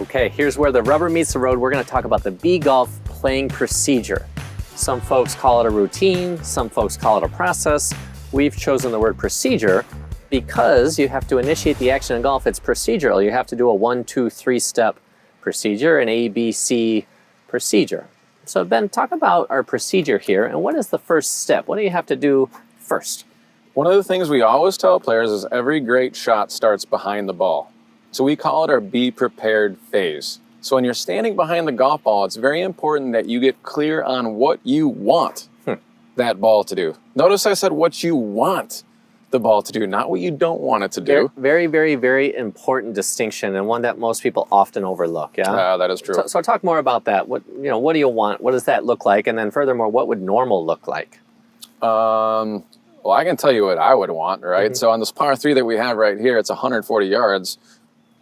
Okay, here's where the rubber meets the road. We're going to talk about the B-Golf playing procedure. Some folks call it a routine, some folks call it a process. We've chosen the word procedure because you have to initiate the action in golf. It's procedural. You have to do a 1, 2, 3 step procedure, an A, B, C procedure. So Ben, talk about our procedure here, and what is the first step? What do you have to do first? One of the things we always tell players is every great shot starts behind the ball. So we call it our be prepared phase. So when you're standing behind the golf ball, it's very important that you get clear on what you want that ball to do. Notice I said what you want the ball to do, not what you don't want it to do. Very, very, very important distinction, and one that most people often overlook. Yeah, that is true. So talk more about that. What do you want? What does that look like? And then furthermore, what would normal look like? Well, I can tell you what I would want, right? So on this par 3 that we have right here, it's 140 yards.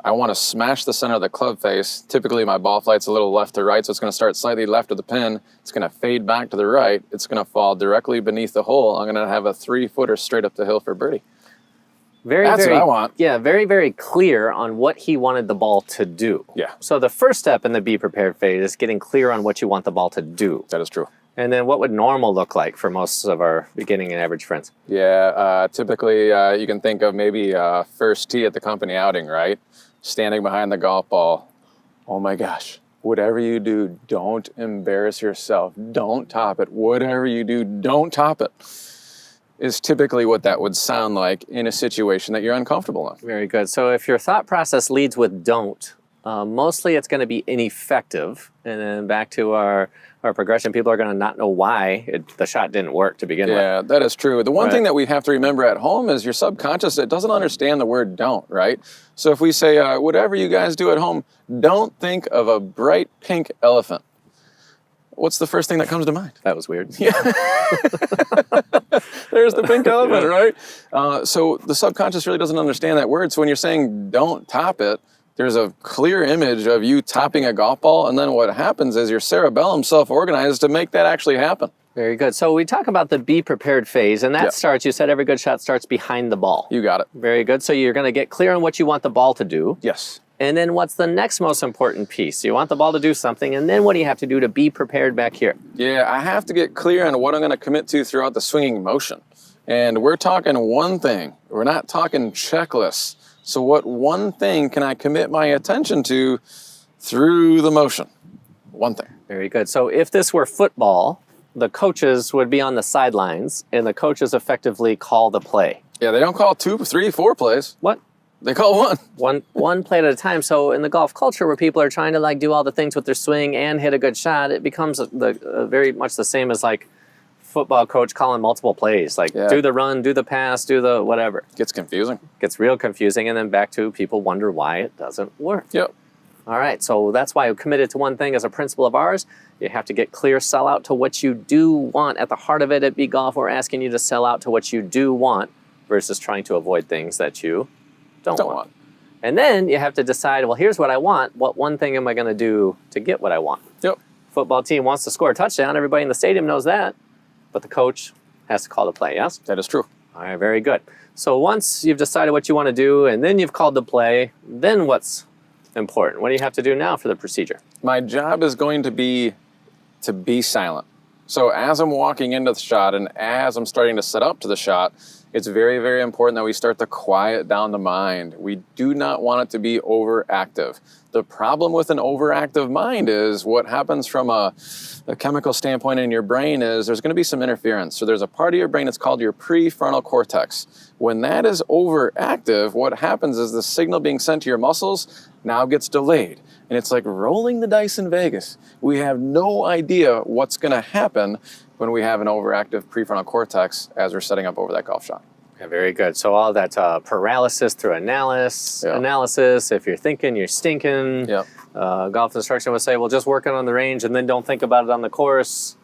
I want to smash the center of the club face. Typically, my ball flight's a little left to right, so it's going to start slightly left of the pin. It's going to fade back to the right. It's going to fall directly beneath the hole. I'm going to have a 3-footer straight up the hill for birdie. That's what I want. Yeah, very, very clear on what he wanted the ball to do. Yeah. So the first step in the be prepared phase is getting clear on what you want the ball to do. That is true. And then what would normal look like for most of our beginning and average friends? Yeah, typically you can think of maybe first tee at the company outing, right? Standing behind the golf ball. Oh my gosh, whatever you do, don't embarrass yourself. Don't top it. Whatever you do, don't top it. Is typically what that would sound like in a situation that you're uncomfortable in. Very good. So if your thought process leads with don't, mostly it's going to be ineffective. And then back to our progression, people are going to not know why the shot didn't work to begin with. Yeah, that is true. The one thing that we have to remember at home is your subconscious, it doesn't understand the word don't, right? So if we say, whatever you guys do at home, don't think of a bright pink elephant. What's the first thing that comes to mind? That was weird. Yeah. There's the pink elephant, right? So the subconscious really doesn't understand that word. So when you're saying don't top it, there's a clear image of you topping a golf ball, and then what happens is your cerebellum self-organizes to make that actually happen. Very good. So we talk about the be prepared phase, and that starts, you said every good shot starts behind the ball. You got it. Very good. So you're going to get clear on what you want the ball to do. Yes. And then what's the next most important piece? You want the ball to do something, and then what do you have to do to be prepared back here? Yeah, I have to get clear on what I'm going to commit to throughout the swinging motion. And we're talking one thing. We're not talking checklists. So what one thing can I commit my attention to through the motion? One thing. Very good. So if this were football, the coaches would be on the sidelines, and the coaches effectively call the play. Yeah, they don't call 2, 3, 4 plays. What? They call one. One play at a time. So in the golf culture where people are trying to do all the things with their swing and hit a good shot, it becomes very much the same as football coach calling multiple plays, do the run, do the pass, do the whatever. Gets confusing. Gets real confusing, and then back to people wonder why it doesn't work. Yep. All right, so that's why we committed to one thing as a principle of ours. You have to get clear, sell out to what you do want. At the heart of it at B-Golf, we're asking you to sell out to what you do want versus trying to avoid things that you don't want. And then you have to decide, well, here's what I want. What one thing am I going to do to get what I want? Yep. Football team wants to score a touchdown. Everybody in the stadium knows that. But the coach has to call the play, yes? That is true. All right, very good. So once you've decided what you want to do and then you've called the play, then what's important? What do you have to do now for the procedure? My job is going to be silent. So as I'm walking into the shot and as I'm starting to set up to the shot, it's very, very important that we start to quiet down the mind. We do not want it to be overactive. The problem with an overactive mind is what happens from a chemical standpoint in your brain is there's going to be some interference. So there's a part of your brain that's called your prefrontal cortex. When that is overactive, what happens is the signal being sent to your muscles now gets delayed. And it's like rolling the dice in Vegas. We have no idea what's going to happen when we have an overactive prefrontal cortex as we're setting up over that golf shot. Yeah, very good. So all that paralysis through analysis, if you're thinking, you're stinking. Yep. Golf instruction would say, well, just work it on the range and then don't think about it on the course.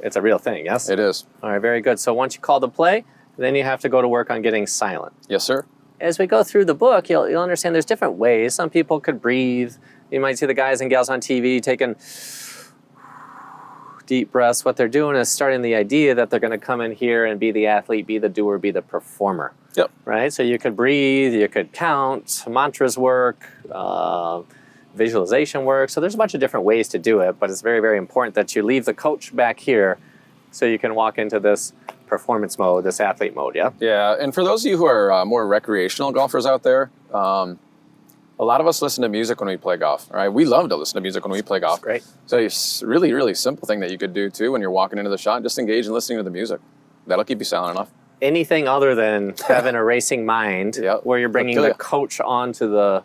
It's a real thing, yes? It is. All right, very good. So once you call the play, then you have to go to work on getting silent. Yes, sir. As we go through the book, you'll understand there's different ways. Some people could breathe. You might see the guys and gals on TV taking deep breaths. What they're doing is starting the idea that they're going to come in here and be the athlete, be the doer, be the performer. Yep. Right? So you could breathe, you could count, mantras work, visualization work. So there's a bunch of different ways to do it, but it's very, very important that you leave the coach back here so you can walk into this performance mode, this athlete mode, yeah? Yeah, and for those of you who are more recreational golfers out there, a lot of us listen to music when we play golf, right? We love to listen to music when we play golf. That's great. So it's a really, really simple thing that you could do too when you're walking into the shot. Just engage in listening to the music. That'll keep you silent enough. Anything other than having a racing mind where you're bringing the coach onto the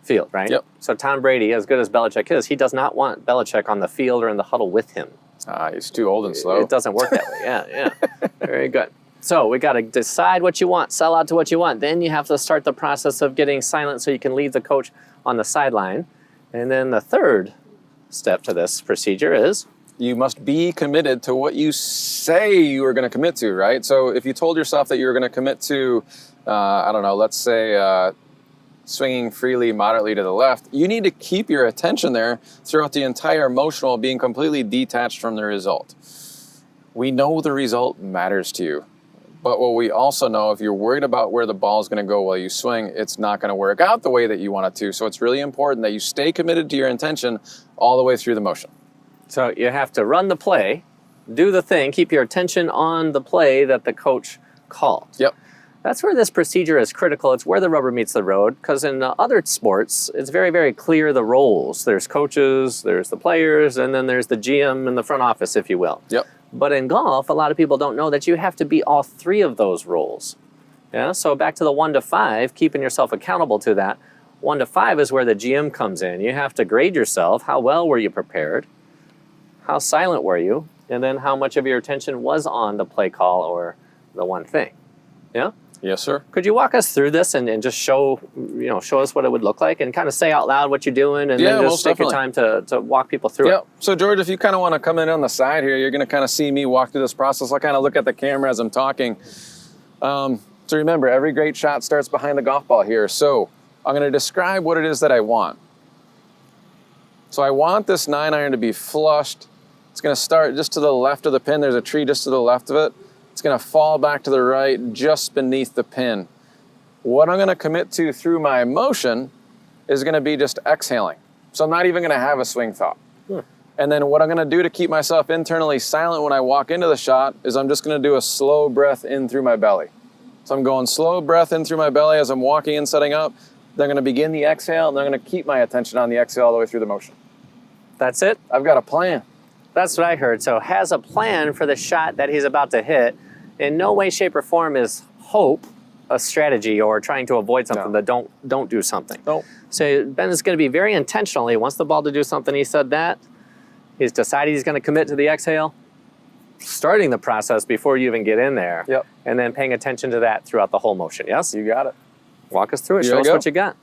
field, right? Yep. So Tom Brady, as good as Belichick is, he does not want Belichick on the field or in the huddle with him. He's too old and slow. It doesn't work that way. Yeah. Very good. So we got to decide what you want, sell out to what you want. Then you have to start the process of getting silent so you can leave the coach on the sideline. And then the third step to this procedure is? You must be committed to what you say you are going to commit to, right? So if you told yourself that you were going to commit to, I don't know, let's say swinging freely, moderately to the left, you need to keep your attention there throughout the entire motion while being completely detached from the result. We know the result matters to you. But what we also know, if you're worried about where the ball is going to go while you swing, it's not going to work out the way that you want it to. So it's really important that you stay committed to your intention all the way through the motion. So you have to run the play, do the thing, keep your attention on the play that the coach called. Yep. That's where this procedure is critical. It's where the rubber meets the road, because in other sports, it's very, very clear the roles. There's coaches, there's the players, and then there's the GM in the front office, if you will. Yep. But in golf, a lot of people don't know that you have to be all three of those roles. Yeah. So back to the 1 to 5, keeping yourself accountable to that. 1 to 5 is where the GM comes in. You have to grade yourself. How well were you prepared? How silent were you? And then how much of your attention was on the play call or the one thing? Yeah? Yes, sir. Could you walk us through this and just show us what it would look like and kind of say out loud what you're doing and then just take your time to walk people through it? So George, if you kind of want to come in on the side here, you're going to kind of see me walk through this process. I'll kind of look at the camera as I'm talking. So remember, every great shot starts behind the golf ball here. So I'm going to describe what it is that I want. So I want this 9-iron to be flushed. It's going to start just to the left of the pin. There's a tree just to the left of it. It's going to fall back to the right just beneath the pin. What I'm going to commit to through my motion is going to be just exhaling. So I'm not even going to have a swing thought. And then what I'm going to do to keep myself internally silent when I walk into the shot is I'm just going to do a slow breath in through my belly. So I'm going slow breath in through my belly as I'm walking and setting up. Then I'm going to begin the exhale, and I'm going to keep my attention on the exhale all the way through the motion. That's it? I've got a plan. That's what I heard. So has a plan for the shot that he's about to hit. In no way, shape, or form is hope a strategy or trying to avoid something that don't do something. Nope. So Ben is going to be very intentional. He wants the ball to do something. He said that. He's decided he's going to commit to the exhale. Starting the process before you even get in there. Yep. And then paying attention to that throughout the whole motion. Yes? You got it. Walk us through it. Here Show I us go. what you got.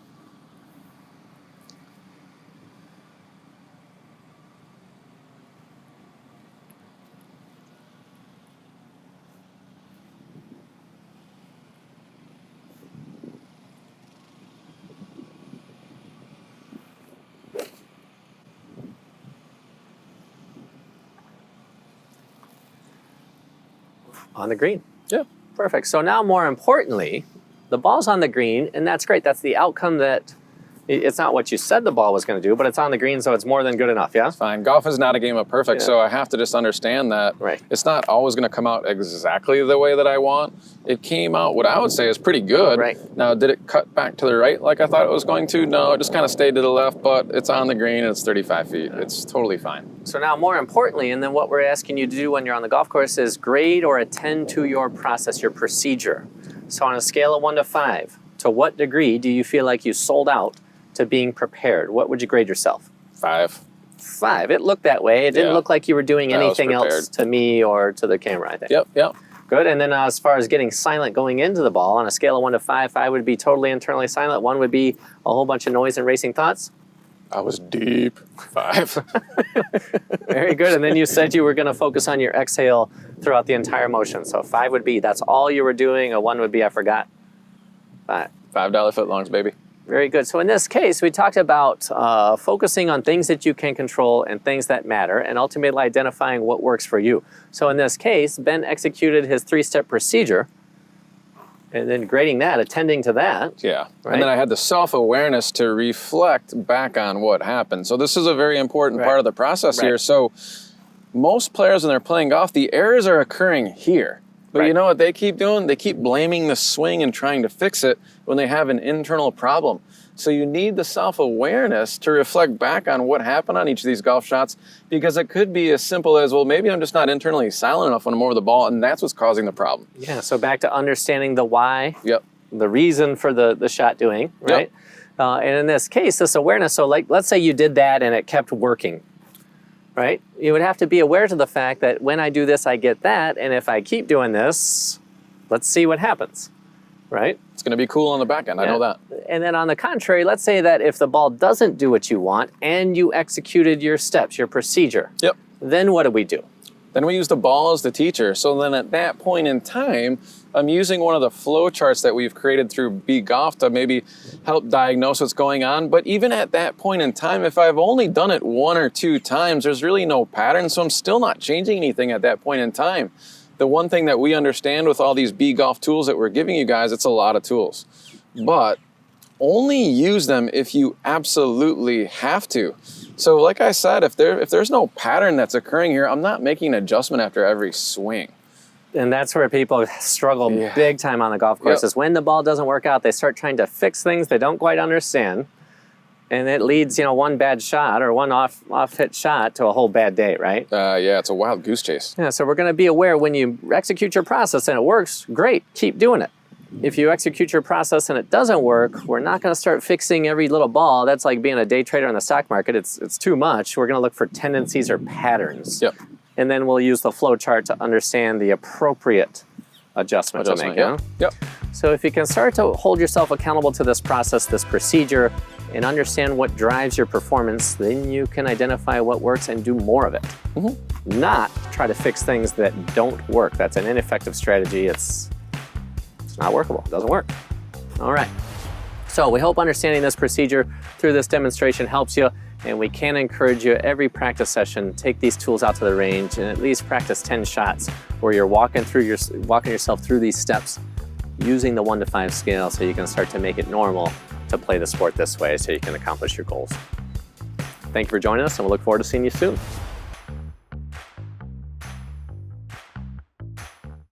On the green. Yeah. Perfect. So now, more importantly, the ball's on the green, and that's great. That's the outcome that it's not what you said the ball was going to do, but it's on the green, so it's more than good enough, yeah? Fine. Golf is not a game of perfect, so I have to just understand that it's not always going to come out exactly the way that I want. It came out, what I would say, is pretty good. Right. Now, did it cut back to the right like I thought it was going to? No, it just kind of stayed to the left, but it's on the green, and it's 35 feet. It's totally fine. So now, more importantly, and then what we're asking you to do when you're on the golf course is grade or attend to your process, your procedure. So on a scale of 1 to 5, to what degree do you feel like you sold out to being prepared? What would you grade yourself? 5. 5. It looked that way. It didn't look like you were doing anything else to me or to the camera, I think. Yep. Good. And then as far as getting silent going into the ball, on a scale of 1 to 5, 5 would be totally internally silent. 1 would be a whole bunch of noise and racing thoughts. I was deep. 5. Very good. And then you said you were going to focus on your exhale throughout the entire motion. So 5 would be that's all you were doing. A 1 would be I forgot. 5. $5 footlongs, baby. Very good. So in this case, we talked about focusing on things that you can control and things that matter, and ultimately identifying what works for you. So in this case, Ben executed his 3-step procedure And then grading that, attending to that. Yeah. Right? And then I had the self-awareness to reflect back on what happened. So this is a very important part of the process here. So most players, when they're playing golf, the errors are occurring here. But you know what they keep doing? They keep blaming the swing and trying to fix it when they have an internal problem. So you need the self-awareness to reflect back on what happened on each of these golf shots, because it could be as simple as, well, maybe I'm just not internally silent enough when I'm over the ball, and that's what's causing the problem. Yeah, so back to understanding the why, Yep. the reason for the shot doing, right? Yep. And in this case, this awareness, so like, let's say you did that and it kept working, right? You would have to be aware to the fact that when I do this, I get that, and if I keep doing this, let's see what happens, right? It's going to be cool on the back end. I know that. And then on the contrary, let's say that if the ball doesn't do what you want and you executed your steps, your procedure, then what do we do? Then we use the ball as the teacher. So then at that point in time, I'm using one of the flow charts that we've created through B Golf to maybe help diagnose what's going on. But even at that point in time, if I've only done it 1 or 2 times, there's really no pattern. So I'm still not changing anything at that point in time. The one thing that we understand with all these B Golf tools that we're giving you guys, it's a lot of tools, but only use them if you absolutely have to. So like I said, if there's no pattern that's occurring here, I'm not making an adjustment after every swing. And that's where people struggle big time on the golf course, is when the ball doesn't work out, they start trying to fix things they don't quite understand. And it leads, one bad shot or one off-hit shot to a whole bad day, right? Yeah, it's a wild goose chase. Yeah, so we're going to be aware when you execute your process and it works, great, keep doing it. If you execute your process and it doesn't work, we're not going to start fixing every little ball. That's like being a day trader in the stock market. It's too much. We're going to look for tendencies or patterns. Yep. And then we'll use the flow chart to understand the appropriate adjustment to make. Yep. So if you can start to hold yourself accountable to this process, this procedure, and understand what drives your performance, then you can identify what works and do more of it. Not try to fix things that don't work. That's an ineffective strategy. It's not workable. It doesn't work. All right. So we hope understanding this procedure through this demonstration helps you, and we can encourage you every practice session, take these tools out to the range and at least practice 10 shots where you're walking yourself through these steps using the 1 to 5 scale, so you can start to make it normal to play the sport this way so you can accomplish your goals. Thank you for joining us, and we'll look forward to seeing you soon.